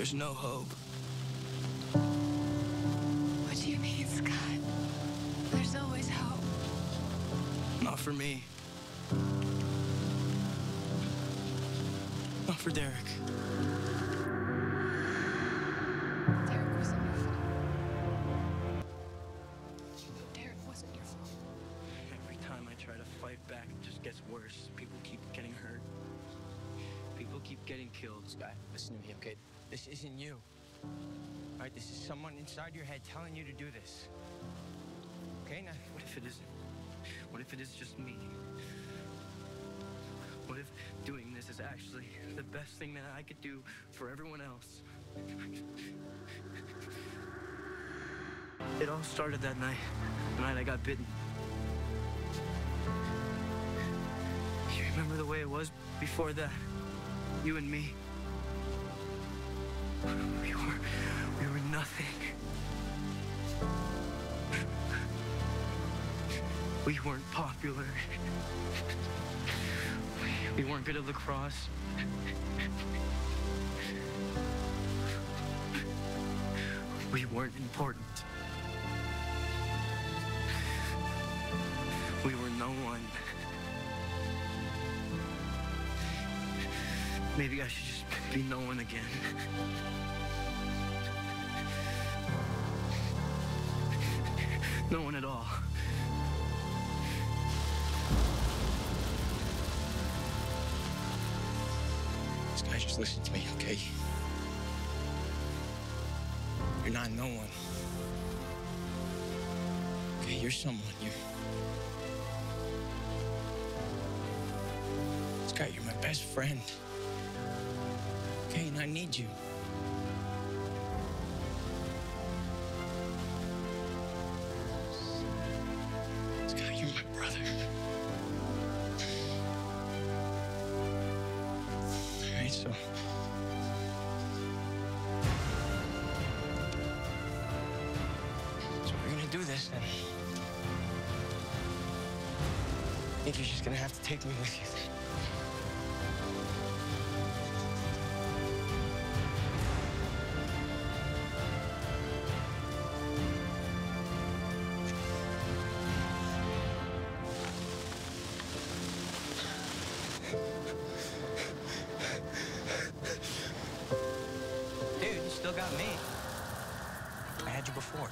There's no hope. What do you mean, Scott? There's always hope. Not for me. Not for Derek. Derek wasn't your fault. Derek wasn't your fault. Every time I try to fight back, it just gets worse. People keep getting hurt. People keep getting killed. Scott, listen to me, okay? This isn't you. All right, this is someone inside your head telling you to do this. Okay, now, What if it isn't? What if it is just me? What if doing this is actually the best thing that I could do for everyone else? It all started that night, the night I got bitten. You remember the way it was before that? You and me. We were nothing. We weren't popular. We weren't good at lacrosse. We weren't important. We were no one. Maybe I should just be no one again. No one at all. Scott, just listen to me, okay? You're not no one. Okay, you're someone. Scott, you're my best friend. Okay, and I need you. Scott, you're my brother. All right, so we're gonna do this then. I think you're just gonna have to take me with you. Dude, you still got me. I had you before.